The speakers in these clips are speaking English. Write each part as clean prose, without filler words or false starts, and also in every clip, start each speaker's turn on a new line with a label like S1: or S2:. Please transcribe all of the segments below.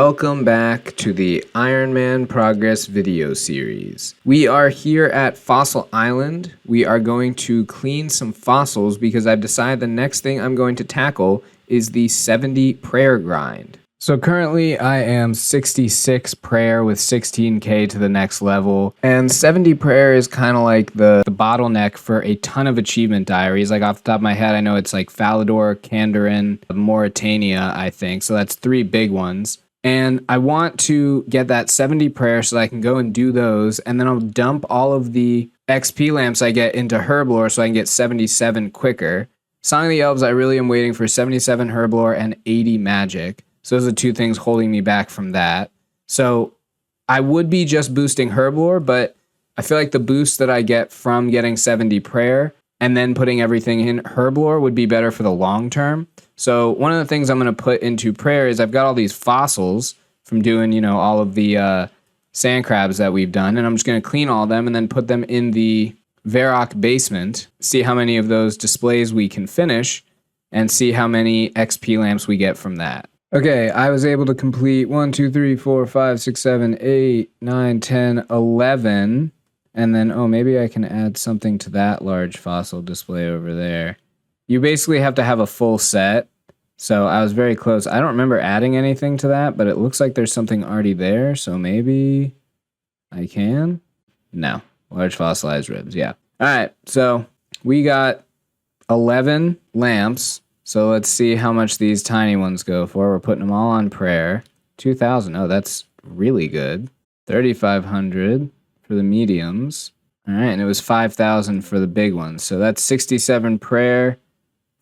S1: Welcome back to the Ironman Progress video series. We are here at Fossil Island. We are going to clean some fossils because I've decided the next thing I'm going to tackle is the 70 prayer grind. So currently I am 66 prayer with 16k to the next level, and 70 prayer is kind of like the bottleneck for a ton of achievement diaries. Like off the top of my head, I know it's like Falador, Kandarin, Morytania, I think. So that's 3 big ones. And I want to get that 70 prayer so that I can go and do those, and then I'll dump all of the XP lamps I get into Herblore so I can get 77 quicker. Song of the Elves, I really am waiting for 77 Herblore and 80 magic. So those are 2 things holding me back from that. So I would be just boosting Herblore, but I feel like the boost that I get from getting 70 prayer and then putting everything in Herblore would be better for the long term. So one of the things I'm going to put into prayer is I've got all these fossils from doing, all of the sand crabs that we've done, and I'm just going to clean all of them and then put them in the Varrock basement, see how many of those displays we can finish, and see how many XP lamps we get from that. Okay, I was able to complete 1, 2, 3, 4, 5, 6, 7, 8, 9, 10, 11. And then, maybe I can add something to that large fossil display over there. You basically have to have a full set. So I was very close. I don't remember adding anything to that, but it looks like there's something already there. So maybe I can? No. Large fossilized ribs, yeah. All right, so we got 11 lamps. So let's see how much these tiny ones go for. We're putting them all on prayer. 2,000. Oh, that's really good. 3,500 for the mediums. All right, and it was 5,000 for the big ones. So that's 67 prayer,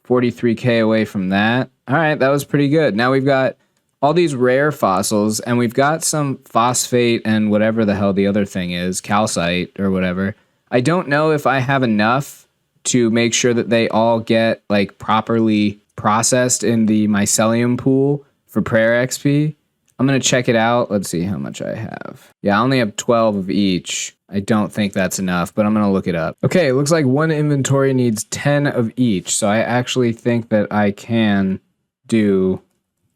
S1: 43k away from that. All right, that was pretty good. Now we've got all these rare fossils, and we've got some phosphate and whatever the hell the other thing is, calcite or whatever. I don't know if I have enough to make sure that they all get like properly processed in the mycelium pool for prayer XP. I'm going to check it out. Let's see how much I have. Yeah, I only have 12 of each. I don't think that's enough, but I'm going to look it up. Okay, it looks like one inventory needs 10 of each. So I actually think that I can do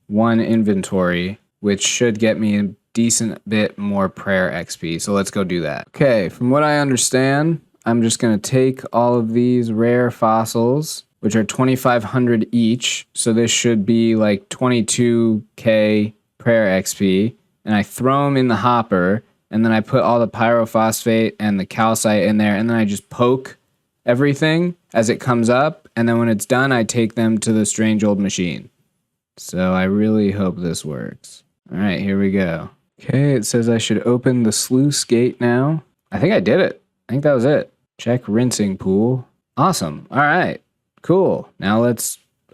S1: one inventory, which should get me a decent bit more prayer XP. So let's go do that. Okay, from what I understand, I'm just going to take all of these rare fossils, which are 2,500 each. So this should be like 22k prayer XP. And I throw them in the hopper. And then I put all the pyrophosphate and the calcite in there. And then I just poke everything as it comes up. And then when it's done, I take them to the strange old machine. So I really hope this works. All right, here we go. Okay, it says I should open the sluice gate now. I think I did it. I think that was it. Check rinsing pool. Awesome. All right. Cool. Now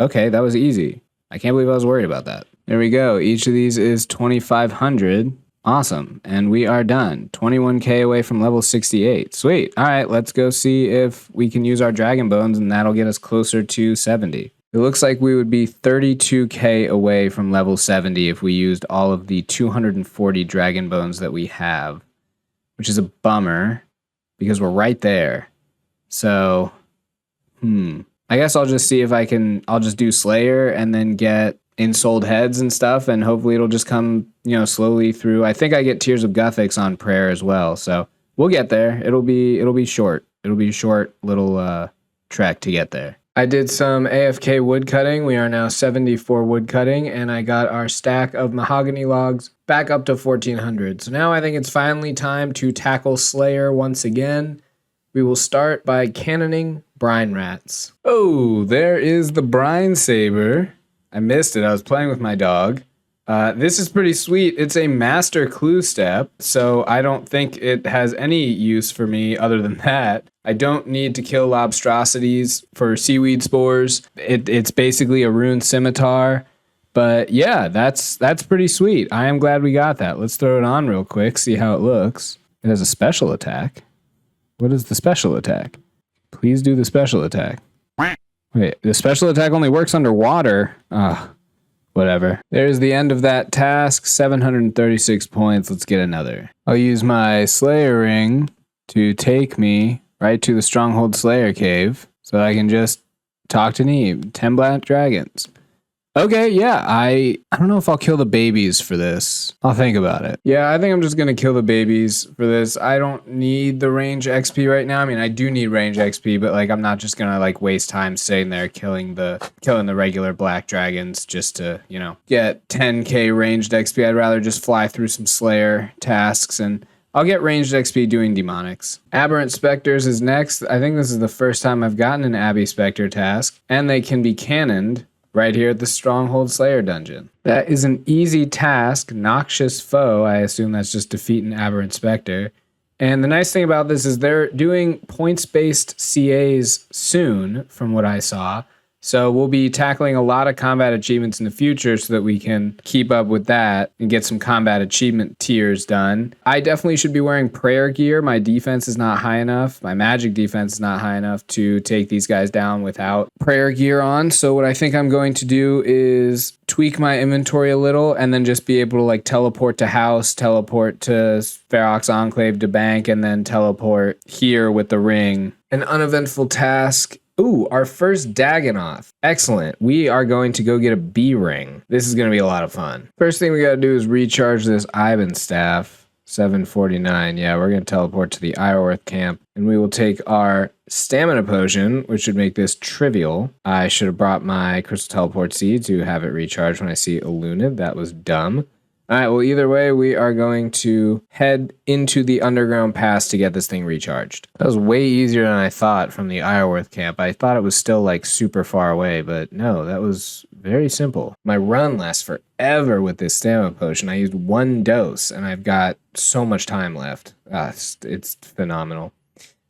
S1: okay, that was easy. I can't believe I was worried about that. There we go. Each of these is 2,500. Awesome. And we are done. 21k away from level 68. Sweet. All right, let's go see if we can use our dragon bones, and that'll get us closer to 70. It looks like we would be 32k away from level 70 if we used all of the 240 dragon bones that we have, which is a bummer, because we're right there. So, I guess I'll just see if I'll just do Slayer and then get Insold Heads and stuff, and hopefully it'll just come, slowly through. I think I get Tears of Guthix on prayer as well, so we'll get there. It'll be short. It'll be a short little trek to get there. I did some AFK wood cutting. We are now 74 wood cutting, and I got our stack of mahogany logs back up to 1,400. So now I think it's finally time to tackle Slayer once again. We will start by cannoning brine rats. Oh, there is the brine saber. I missed it. I was playing with my dog. This is pretty sweet. It's a master clue step, so I don't think it has any use for me other than that. I don't need to kill lobstrosities for seaweed spores. It's basically a rune scimitar. But yeah, that's pretty sweet. I am glad we got that. Let's throw it on real quick, see how it looks. It has a special attack. What is the special attack? Please do the special attack. Wait, the special attack only works underwater. Whatever. There's the end of that task. 736 points. Let's get another. I'll use my Slayer ring to take me right to the Stronghold Slayer cave so I can just talk to Neve. 10 black dragons. Okay, yeah, I don't know if I'll kill the babies for this. I'll think about it. Yeah, I think I'm just gonna kill the babies for this. I don't need the range XP right now. I mean, I do need range XP, but like I'm not just gonna like waste time sitting there killing the regular black dragons just to, get 10k ranged XP. I'd rather just fly through some Slayer tasks, and I'll get ranged XP doing demonics. Aberrant Spectres is next. I think this is the first time I've gotten an Abbey Spectre task, and they can be cannoned right here at the Stronghold Slayer dungeon. That is an easy task. Noxious Foe, I assume that's just defeat an Aberrant Spectre. And the nice thing about this is they're doing points-based CAs soon, from what I saw. So we'll be tackling a lot of combat achievements in the future so that we can keep up with that and get some combat achievement tiers done. I definitely should be wearing prayer gear. My defense is not high enough. My magic defense is not high enough to take these guys down without prayer gear on. So what I think I'm going to do is tweak my inventory a little and then just be able to like teleport to house, teleport to Ferox Enclave to bank, and then teleport here with the ring. An uneventful task. Ooh, our first Daggonoth. Excellent. We are going to go get a B ring. This is going to be a lot of fun. First thing we got to do is recharge this Ivan staff. 749. Yeah, we're going to teleport to the Ironworth camp, and we will take our stamina potion, which should make this trivial. I should have brought my crystal teleport seed to have it recharged when I see Illunid. That was dumb. All right, well, either way, we are going to head into the underground pass to get this thing recharged. That was way easier than I thought from the Ironworth camp. I thought it was still like super far away, but no, that was very simple. My run lasts forever with this stamina potion. I used 1 dose, and I've got so much time left. It's phenomenal.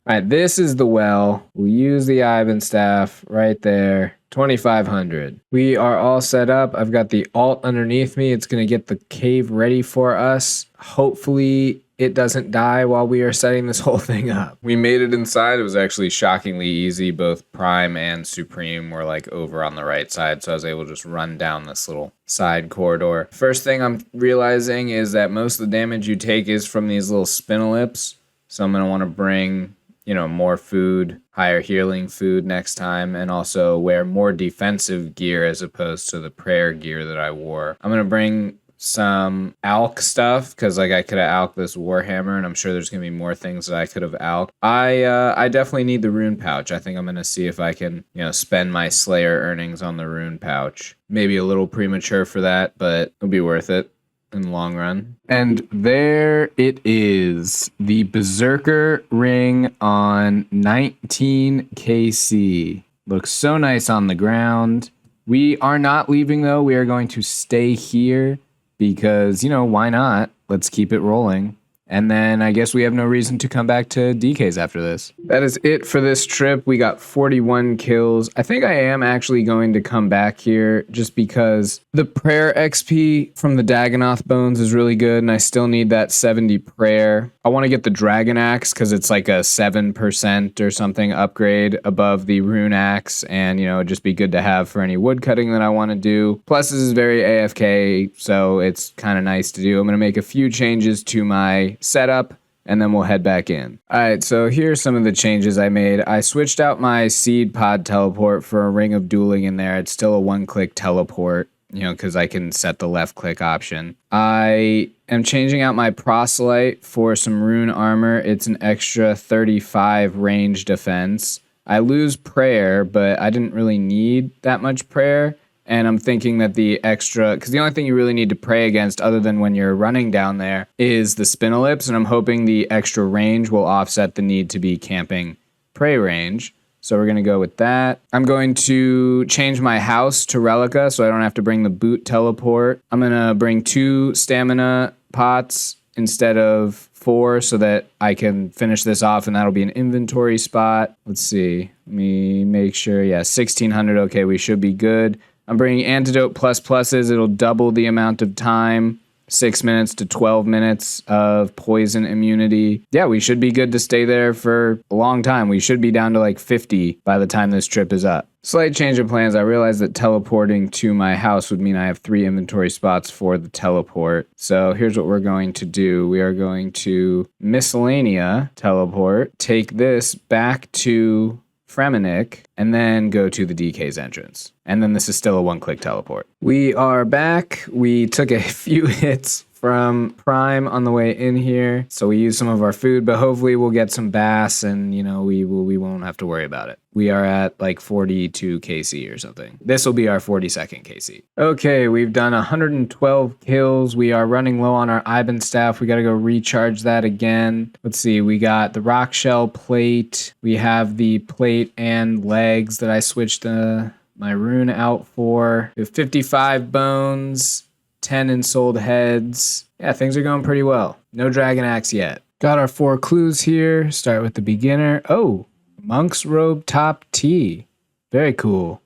S1: All right, this is the well. We'll use the Ivan staff right there. 2,500. We are all set up. I've got the alt underneath me. It's going to get the cave ready for us. Hopefully it doesn't die while we are setting this whole thing up. We made it inside. It was actually shockingly easy. Both Prime and Supreme were like over on the right side, so I was able to just run down this little side corridor. First thing I'm realizing is that most of the damage you take is from these little spinalips. So I'm going to want to bring more food, higher healing food next time, and also wear more defensive gear as opposed to the prayer gear that I wore. I'm going to bring some alch stuff because like I could have alched this Warhammer, and I'm sure there's going to be more things that I could have alched. I definitely need the rune pouch. I think I'm going to see if I can, spend my Slayer earnings on the rune pouch. Maybe a little premature for that, but it'll be worth it in the long run. And there it is, the Berserker ring on 19 KC. Looks so nice on the ground. We are not leaving though. We are going to stay here because, why not? Let's keep it rolling. And then I guess we have no reason to come back to DKs after this. That is it for this trip. We got 41 kills. I think I am actually going to come back here just because the prayer XP from the Daggonoth bones is really good, and I still need that 70 prayer. I want to get the Dragon Axe because it's like a 7% or something upgrade above the Rune Axe, and it'd just be good to have for any woodcutting that I want to do. Plus, this is very AFK, so it's kind of nice to do. I'm going to make a few changes to my setup, and then we'll head back in. All right, so here's some of the changes I made. I switched out my seed pod teleport for a ring of dueling in there. It's still a one-click teleport, because I can set the left-click option. I am changing out my proselyte for some rune armor. It's an extra 35 range defense. I lose prayer, but I didn't really need that much prayer. And I'm thinking that the extra, because the only thing you really need to pray against other than when you're running down there is the spinalips, and I'm hoping the extra range will offset the need to be camping prey range. So we're going to go with that. I'm going to change my house to Relica so I don't have to bring the boot teleport. I'm going to bring 2 stamina pots instead of 4 so that I can finish this off, and that'll be an inventory spot. Let's see. Let me make sure. Yeah, 1,600. Okay, we should be good. I'm bringing antidote plus pluses. It'll double the amount of time, 6 minutes to 12 minutes of poison immunity. Yeah, we should be good to stay there for a long time. We should be down to like 50 by the time this trip is up. Slight change of plans. I realized that teleporting to my house would mean I have 3 inventory spots for the teleport. So here's what we're going to do. We are going to Miscellanea teleport, take this back to Fremennik, and then go to the DK's entrance. And then this is still a one-click teleport. We are back. We took a few hits from Prime on the way in here, so we used some of our food, but hopefully we'll get some bass and, we won't have to worry about it. We are at like 42 KC or something. This will be our 42nd KC. Okay, we've done 112 kills. We are running low on our Iben staff. We got to go recharge that again. Let's see, we got the rock shell plate. We have the plate and legs that I switched my rune out for. We have 55 bones. 10 ensouled heads. Yeah, things are going pretty well. No dragon axe yet. Got our 4 clues here. Start with the beginner. Oh, monk's robe top T. Very cool.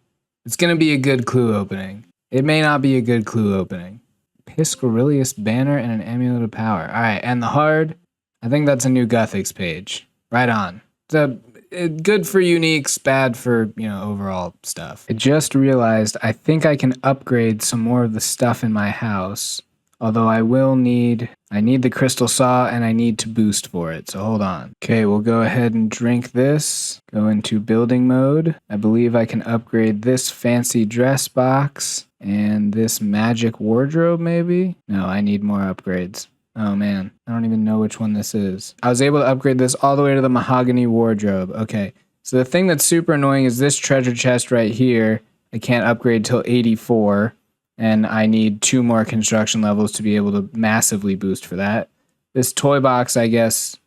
S1: It's going to be a good clue opening. It may not be a good clue opening. Piscarilius banner and an amulet of power. All right, and the hard. I think that's a new Guthix page. Right on. It's good for uniques, bad for, overall stuff. I just realized I think I can upgrade some more of the stuff in my house. Although I need the crystal saw and I need to boost for it. So hold on. Okay, we'll go ahead and drink this. Go into building mode. I believe I can upgrade this fancy dress box and this magic wardrobe maybe. No, I need more upgrades. Oh man, I don't even know which one this is. I was able to upgrade this all the way to the mahogany wardrobe. Okay, so the thing that's super annoying is this treasure chest right here. I can't upgrade till 84, and I need 2 more construction levels to be able to massively boost for that. This toy box, I guess,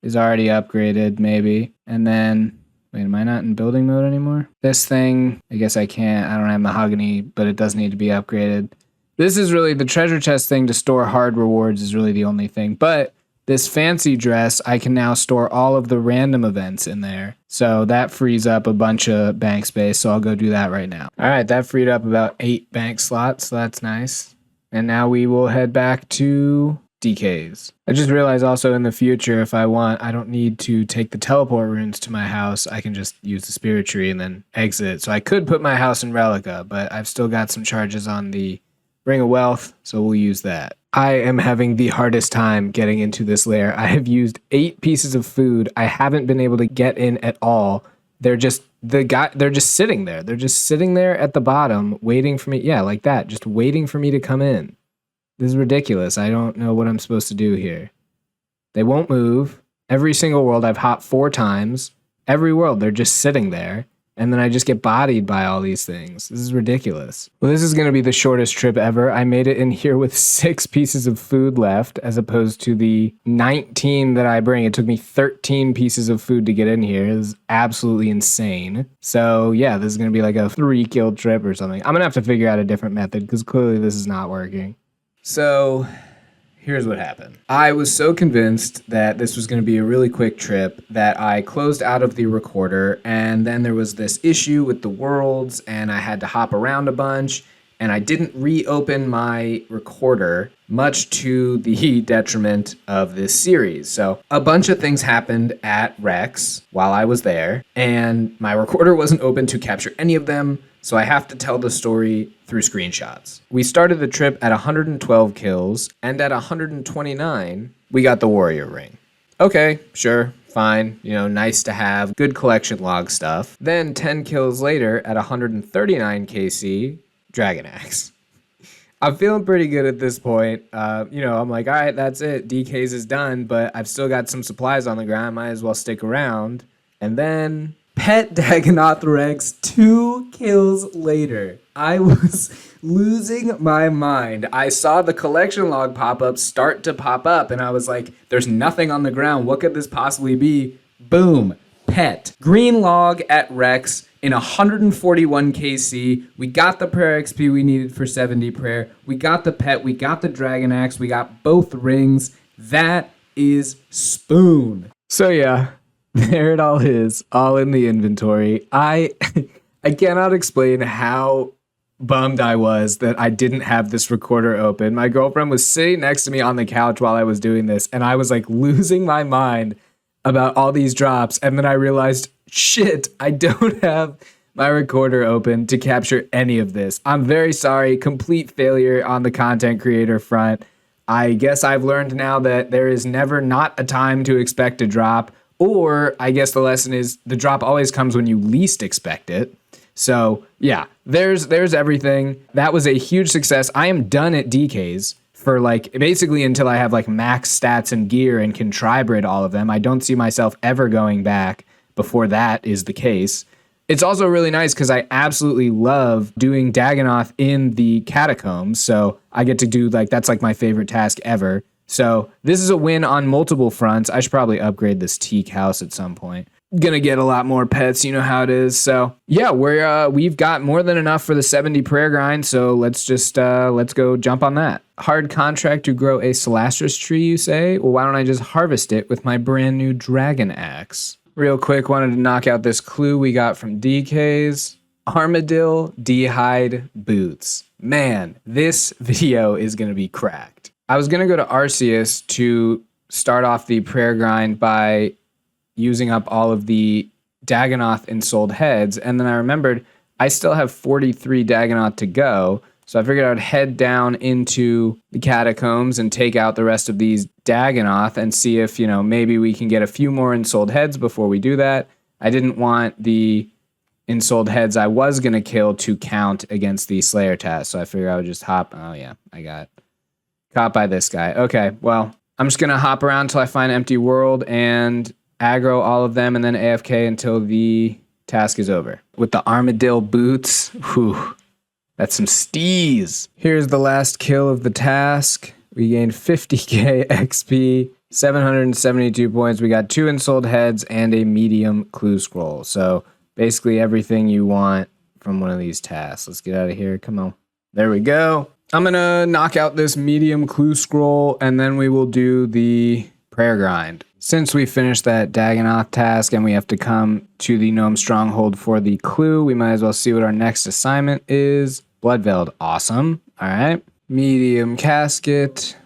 S1: is already upgraded, maybe. And then, wait, am I not in building mode anymore? This thing, I guess I can't. I don't have mahogany, but it does need to be upgraded. This is really the treasure chest thing to store hard rewards is really the only thing. But this fancy dress, I can now store all of the random events in there. So that frees up a bunch of bank space. So I'll go do that right now. All right, that freed up about 8 bank slots. So that's nice. And now we will head back to DK's. I just realized also in the future, if I want, I don't need to take the teleport runes to my house. I can just use the spirit tree and then exit. So I could put my house in Relica, but I've still got some charges on the Ring of Wealth, so we'll use that. I am having the hardest time getting into this lair. I have used 8 pieces of food. I haven't been able to get in at all. They're just sitting there. They're just sitting there at the bottom waiting for me. Yeah, like that, just waiting for me to come in. This is ridiculous. I don't know what I'm supposed to do here. They won't move. Every single world I've hopped 4 times. Every world, they're just sitting there. And then I just get bodied by all these things. This is ridiculous. Well, this is going to be the shortest trip ever. I made it in here with 6 pieces of food left, as opposed to the 19 that I bring. It took me 13 pieces of food to get in here. It was absolutely insane. So yeah, this is going to be like a 3-kill trip or something. I'm going to have to figure out a different method because clearly this is not working. So here's what happened. I was so convinced that this was going to be a really quick trip that I closed out of the recorder, and then there was this issue with the worlds and I had to hop around a bunch, and I didn't reopen my recorder, much to the detriment of this series. So a bunch of things happened at Rex while I was there, and my recorder wasn't open to capture any of them, so I have to tell the story through screenshots. We started the trip at 112 kills, and at 129, we got the warrior ring. Okay, sure, fine, nice to have, good collection log stuff. Then 10 kills later, at 139 KC, dragon axe. I'm feeling pretty good at this point. I'm like, all right, that's it. DK's is done, but I've still got some supplies on the ground. Might as well stick around. And then Pet Daggonoth Rex 2 kills later. I was losing my mind. I saw the collection log pop-up start to pop up, and I was like, there's nothing on the ground. What could this possibly be? Boom. Pet. Green log at Rex in 141 KC. We got the prayer XP we needed for 70 prayer. We got the pet. We got the dragon axe. We got both rings. That is Spoon. So yeah, there it all is, all in the inventory. I cannot explain how bummed I was that I didn't have this recorder open. My girlfriend was sitting next to me on the couch while I was doing this, and I was like losing my mind about all these drops. And then I realized, shit, I don't have my recorder open to capture any of this. I'm very sorry. Complete failure on the content creator front. I guess I've learned now that there is never not a time to expect a drop. Or I guess the lesson is the drop always comes when you least expect it. So yeah, there's everything. That was a huge success. I am done at DKs for like basically until I have like max stats and gear and can tribrid all of them. I don't see myself ever going back before that is the case. It's also really nice because I absolutely love doing Daggonoth in the catacombs. So I get to do like, that's like my favorite task ever. So this is a win on multiple fronts. I should probably upgrade this teak house at some point. Gonna get a lot more pets, you know how it is. So yeah, we've got more than enough for the 70 prayer grind. So let's go jump on that. Hard contract to grow a Celastrus tree, you say? Well, why don't I just harvest it with my brand new dragon axe? Real quick, wanted to knock out this clue we got from DK's. Armadillo D'hide boots. Man, this video is gonna be cracked. I was gonna go to Arceus to start off the prayer grind by using up all of the Daggonoth ensouled heads, and then I remembered I still have 43 Daggonoth to go, so I figured I would head down into the catacombs and take out the rest of these Daggonoth and see if, maybe we can get a few more ensouled heads before we do that. I didn't want the ensouled heads I was going to kill to count against the Slayer task, so I figured I would just hop. Oh yeah, I got caught by this guy. Okay, well, I'm just going to hop around until I find Empty World and aggro all of them and then AFK until the task is over. With the Armadillo boots, whew, that's some steez. Here's the last kill of the task. We gained 50k XP, 772 points. We got 2 ensouled heads and a medium clue scroll. So basically everything you want from one of these tasks. Let's get out of here. Come on. There we go. I'm going to knock out this medium clue scroll and then we will do the prayer grind. Since we finished that Daggonoth task and we have to come to the Gnome Stronghold for the clue, we might as well see what our next assignment is. Bloodveld, awesome. All right. Medium casket.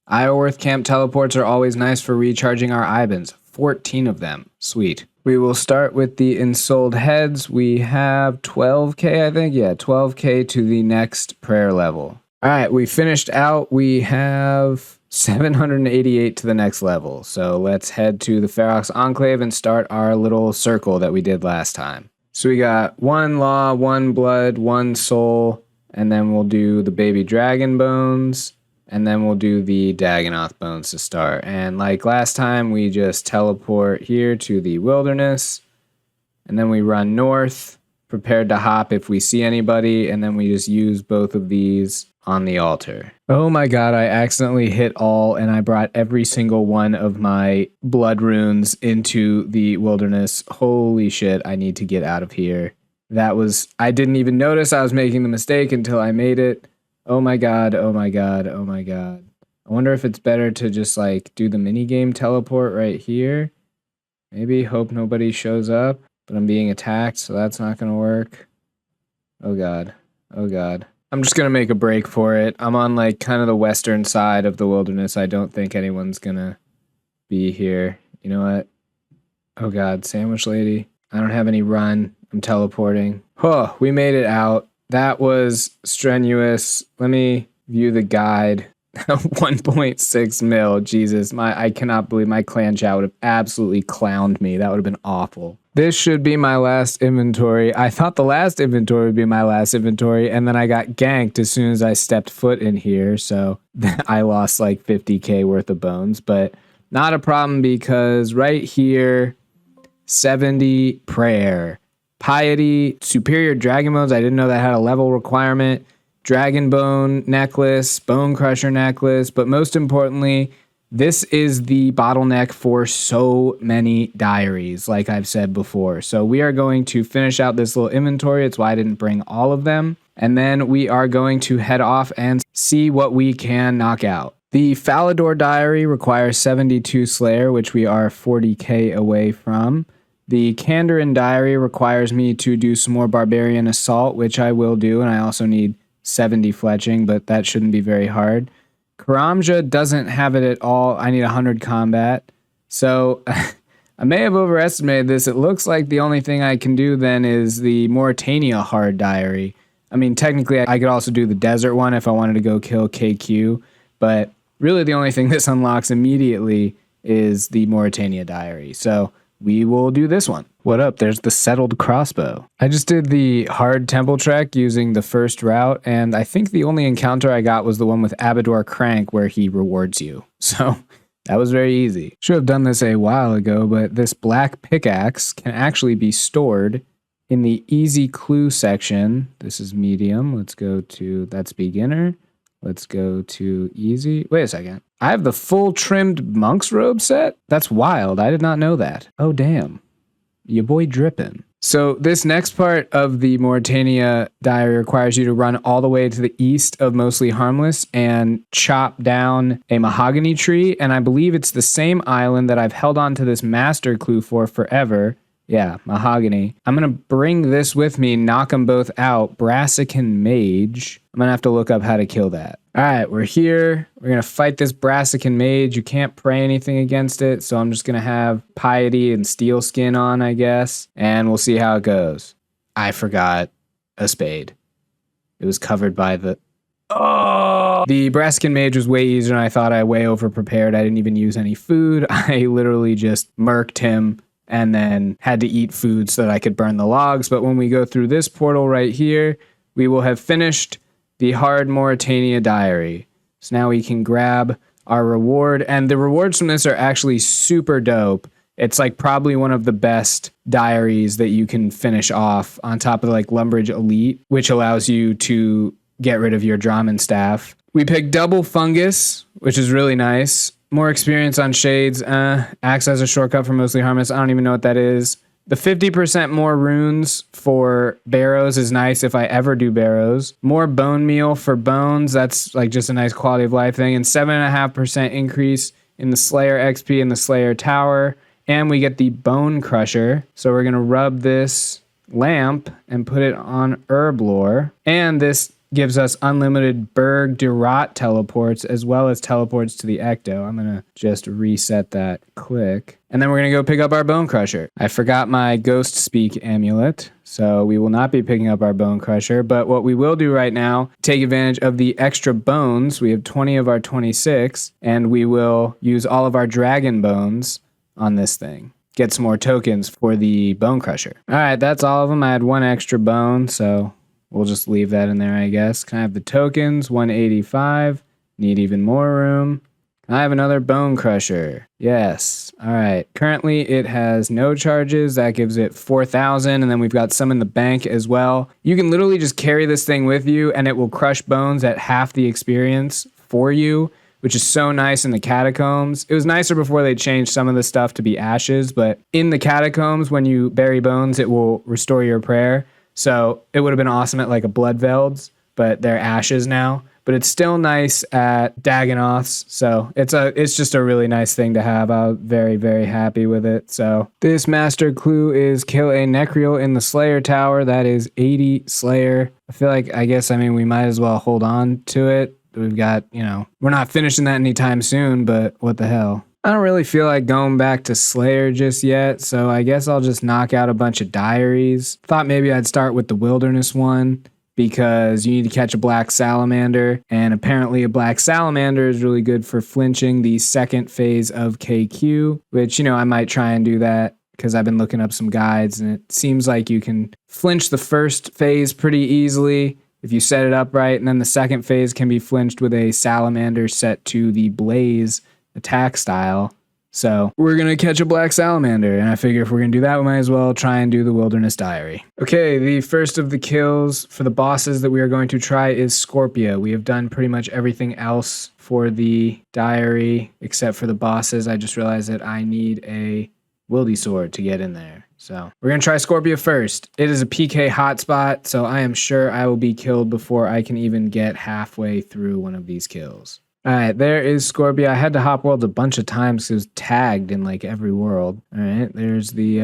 S1: Ioworth camp teleports are always nice for recharging our Ibans. 14 of them. Sweet. We will start with the ensouled heads. We have 12k, I think. Yeah, 12k to the next prayer level. All right, we finished out. We have 788 to the next level. So let's head to the Ferox Enclave and start our little circle that we did last time. So we got 1 law, 1 blood, 1 soul, and then we'll do the baby dragon bones, and then we'll do the Daggonoth bones to start. And like last time, we just teleport here to the wilderness, and then we run north, prepared to hop if we see anybody, and then we just use both of these on the altar. Oh my god, I accidentally hit all and I brought every single one of my blood runes into the wilderness. Holy shit, I need to get out of here. I didn't even notice I was making the mistake until I made it. Oh my god, oh my god, oh my god. I wonder if it's better to just like do the minigame teleport right here. Maybe hope nobody shows up, but I'm being attacked, so that's not gonna work. Oh god, oh god. I'm just gonna make a break for it. I'm on like kind of the western side of the wilderness. I don't think anyone's gonna be here. You know what? Oh god, sandwich lady. I don't have any run. I'm teleporting. Oh, we made it out. That was strenuous. Let me view the guide. 1.6 mil. Jesus, I cannot believe my clan chat would have absolutely clowned me. That would have been awful. This should be my last inventory. I thought the last inventory would be my last inventory, and then I got ganked as soon as I stepped foot in here, so I lost like 50k worth of bones, but not a problem because right here, 70 prayer. Piety, superior dragon bones. I didn't know that had a level requirement. Dragon bone necklace, bone crusher necklace, but most importantly, this is the bottleneck for so many diaries, like I've said before. So we are going to finish out this little inventory. It's why I didn't bring all of them. And then we are going to head off and see what we can knock out. The Falador diary requires 72 Slayer, which we are 40k away from. The Kandarin diary requires me to do some more Barbarian Assault, which I will do, and I also need 70 fletching, but that shouldn't be very hard. Karamja doesn't have it at all. I need 100 combat. So I may have overestimated this. It looks like the only thing I can do then is the Morytania hard diary. I mean, technically, I could also do the desert one if I wanted to go kill KQ, but really the only thing this unlocks immediately is the Morytania diary. So we will do this one. What up? There's the settled crossbow. I just did the hard temple trek using the first route, and I think the only encounter I got was the one with Abador Crank where he rewards you. So that was very easy. Should have done this a while ago, but this black pickaxe can actually be stored in the easy clue section. This is medium. Let's go to, that's beginner. Let's go to easy. Wait a second. I have the full trimmed monk's robe set? That's wild. I did not know that. Oh, damn. Your boy dripping. So this next part of the Morytania diary requires you to run all the way to the east of Mostly Harmless and chop down a mahogany tree. And I believe it's the same island that I've held on to this master clue for forever. Yeah, mahogany. I'm going to bring this with me, knock them both out. Brassican Mage. I'm going to have to look up how to kill that. All right, we're here. We're going to fight this Brassican Mage. You can't pray anything against it, so I'm just going to have Piety and Steel Skin on, I guess, and we'll see how it goes. I forgot a spade. It was covered by the... Oh! The Brassican Mage was way easier than I thought. I way over-prepared. I didn't even use any food. I literally just murked him and then had to eat food so that I could burn the logs. But when we go through this portal right here, we will have finished the hard Morytania diary. So now we can grab our reward. And the rewards from this are actually super dope. It's like probably one of the best diaries that you can finish off on top of like Lumbridge Elite, which allows you to get rid of your Draman staff. We picked double fungus, which is really nice. More experience on shades. Acts as a shortcut for Mostly Harmless. I don't even know what that is. The 50% more runes for barrows is nice if I ever do barrows. More bone meal for bones. That's like just a nice quality of life thing. And 7.5% increase in the Slayer XP in the Slayer Tower. And we get the Bone Crusher. So we're going to rub this lamp and put it on Herblore. And this gives us unlimited Berg de Rot teleports as well as teleports to the Ecto. I'm going to just reset that click. And then we're going to go pick up our Bone Crusher. I forgot my Ghost Speak amulet, so we will not be picking up our Bone Crusher. But what we will do right now, take advantage of the extra bones. We have 20 of our 26, and we will use all of our dragon bones on this thing. Get some more tokens for the Bone Crusher. All right, that's all of them. I had one extra bone, so we'll just leave that in there, I guess. Can I have the tokens? 185. Need even more room. Can I have another Bone Crusher? Yes. All right. Currently, it has no charges. That gives it 4,000. And then we've got some in the bank as well. You can literally just carry this thing with you, and it will crush bones at half the experience for you, which is so nice in the catacombs. It was nicer before they changed some of the stuff to be ashes, but in the catacombs, when you bury bones, it will restore your prayer. So it would have been awesome at like a Bloodvelds, but they're ashes now. But it's still nice at Daggonoths. So it's just a really nice thing to have. I'm very, very happy with it. So this master clue is kill a Necrial in the Slayer Tower. That is 80 Slayer. I mean, we might as well hold on to it. We've got, we're not finishing that anytime soon, but what the hell. I don't really feel like going back to Slayer just yet, so I guess I'll just knock out a bunch of diaries. Thought maybe I'd start with the Wilderness one, because you need to catch a black salamander, and apparently a black salamander is really good for flinching the second phase of KQ, which, I might try and do that, because I've been looking up some guides, and it seems like you can flinch the first phase pretty easily if you set it up right, and then the second phase can be flinched with a salamander set to the Blaze attack style. So we're going to catch a black salamander, and I figure if we're going to do that, we might as well try and do the Wilderness Diary. Okay, the first of the kills for the bosses that we are going to try is Scorpia. We have done pretty much everything else for the diary except for the bosses. I just realized that I need a Wildy Sword to get in there. So we're going to try Scorpia first. It is a PK hotspot, so I am sure I will be killed before I can even get halfway through one of these kills. All right, there is Scorpia. I had to hop worlds a bunch of times because it was tagged in like every world. All right, there's the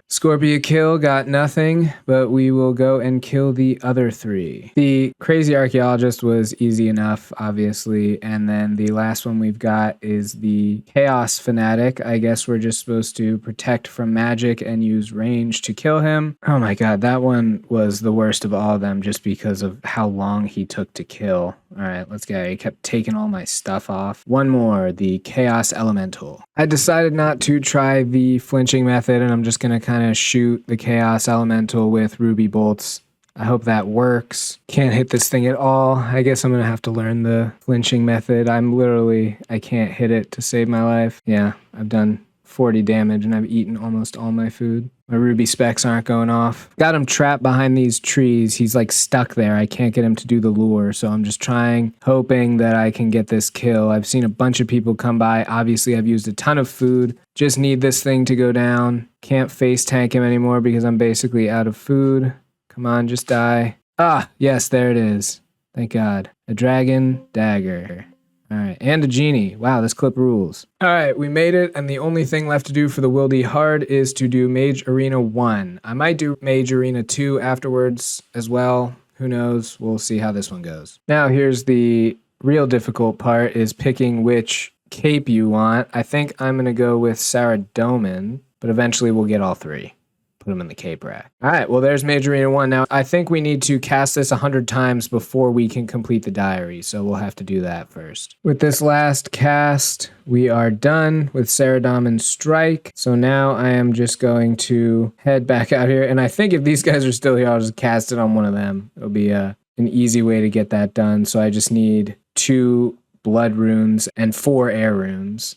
S1: Scorpia kill. Got nothing, but we will go and kill the other three. The Crazy Archaeologist was easy enough, obviously. And then the last one we've got is the Chaos Fanatic. I guess we're just supposed to protect from magic and use range to kill him. Oh my god, that one was the worst of all of them just because of how long he took to kill. All right, let's go. He kept taking all my stuff off. One more, the Chaos Elemental. I decided not to try the flinching method, and I'm just going to kind of shoot the Chaos Elemental with ruby bolts. I hope that works. Can't hit this thing at all. I guess I'm going to have to learn the flinching method. I can't hit it to save my life. Yeah, I've done 40 damage and I've eaten almost all my food. My ruby specs aren't going off. Got him trapped behind these trees. He's like stuck there. I can't get him to do the lure, so I'm just hoping that I can get this kill. I've seen a bunch of people come by. Obviously, I've used a ton of food. Just need this thing to go down. Can't face tank him anymore because I'm basically out of food. Come on, just die. Ah, yes, there it is. Thank God. A dragon dagger. All right, and a genie. Wow, this clip rules. All right, we made it, and the only thing left to do for the Wildy Hard is to do Mage Arena 1. I might do Mage Arena 2 afterwards as well. Who knows? We'll see how this one goes. Now, here's the real difficult part, is picking which cape you want. I think I'm going to go with Saradomin, but eventually we'll get all three. Put them in the cape rack. All right, well, there's Mage Arena 1. Now, I think we need to cast this 100 times before we can complete the diary, so we'll have to do that first. With this last cast, we are done with Saradomin's Strike. So now I am just going to head back out here, and I think if these guys are still here, I'll just cast it on one of them. It'll be an easy way to get that done. So I just need 2 blood runes and 4 air runes.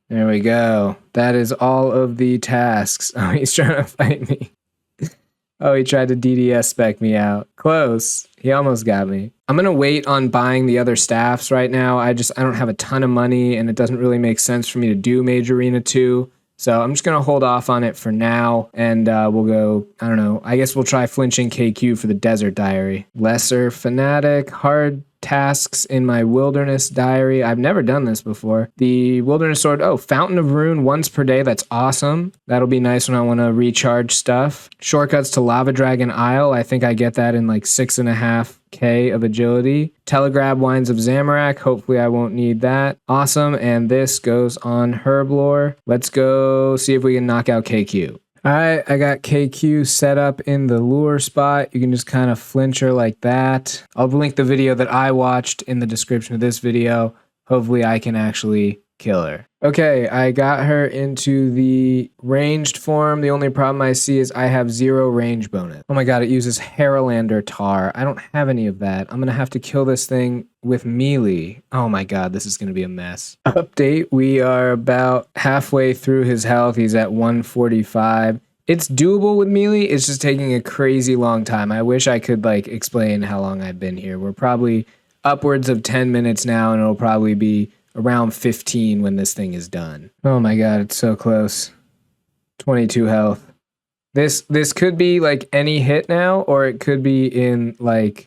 S1: There we go. That is all of the tasks. Oh, he's trying to fight me. Oh, he tried to DDS spec me out. Close. He almost got me. I'm going to wait on buying the other staffs right now. I don't have a ton of money, and it doesn't really make sense for me to do Mage Arena 2. So I'm just going to hold off on it for now, and we'll go, I don't know, I guess we'll try flinching KQ for the Desert Diary. Lesser Fanatic, hard tasks in my Wilderness Diary. I've never done this before. The Wilderness Sword, Fountain of Rune once per day. That's awesome. That'll be nice when I want to recharge stuff. Shortcuts to Lava Dragon Isle. I think I get that in like 6.5k of agility. Telegrab Wines of Zamorak. Hopefully I won't need that. Awesome. And this goes on Herblore. Let's go see if we can knock out KQ. All right, I got KQ set up in the lure spot. You can just kind of flinch her like that. I'll link the video that I watched in the description of this video. Hopefully I can actually kill her. Okay, I got her into the ranged form. The only problem I see is I have 0 range bonus. Oh my god, it uses Haralander Tar. I don't have any of that. I'm going to have to kill this thing with melee. Oh my god, this is going to be a mess. Update, we are about halfway through his health. He's at 145. It's doable with melee. It's just taking a crazy long time. I wish I could explain how long I've been here. We're probably upwards of 10 minutes now, and it'll probably be around 15 when this thing is done. Oh my god, it's so close. 22 health. This could be any hit now, or it could be in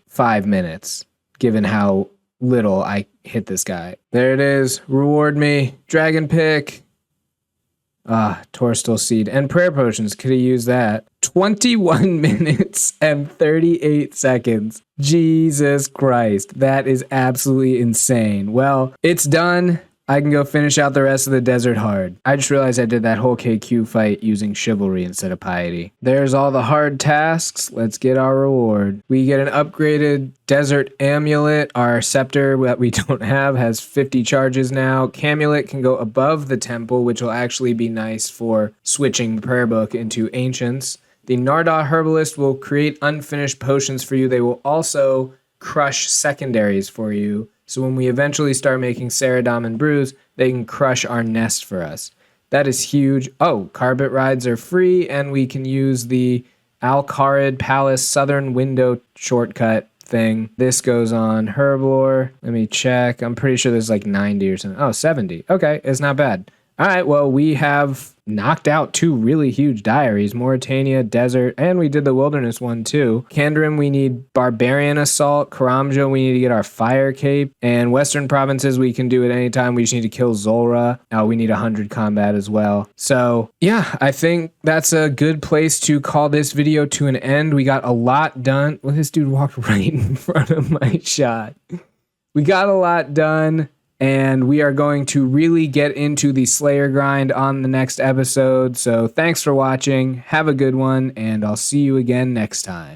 S1: 5 minutes, given how little I hit this guy. There it is. Reward me. Dragon pick. Torstal Seed and Prayer Potions. Could have used that. 21 minutes and 38 seconds. Jesus Christ. That is absolutely insane. Well, it's done. I can go finish out the rest of the Desert Hard. I just realized I did that whole KQ fight using Chivalry instead of Piety. There's all the hard tasks. Let's get our reward. We get an upgraded Desert Amulet. Our Scepter that we don't have has 50 charges now. Camulet can go above the temple, which will actually be nice for switching the prayer book into Ancients. The Nardah Herbalist will create unfinished potions for you. They will also crush secondaries for you. So when we eventually start making Saradomin brews, they can crush our nest for us. That is huge. Oh, Carbet rides are free, and we can use the Al-Kharid Palace Southern Window shortcut thing. This goes on Herblore. Let me check. I'm pretty sure there's 90 or something. Oh, 70. Okay, it's not bad. All right, well, we have knocked out 2 really huge diaries, Morytania, Desert, and we did the Wilderness one too. Kandrim, we need Barbarian Assault. Karamja, we need to get our Fire Cape. And Western Provinces, we can do it anytime. We just need to kill Zulrah. We need 100 combat as well. So, yeah, I think that's a good place to call this video to an end. We got a lot done. Well, this dude walked right in front of my shot. We got a lot done. And we are going to really get into the Slayer grind on the next episode. So thanks for watching. Have a good one, and I'll see you again next time.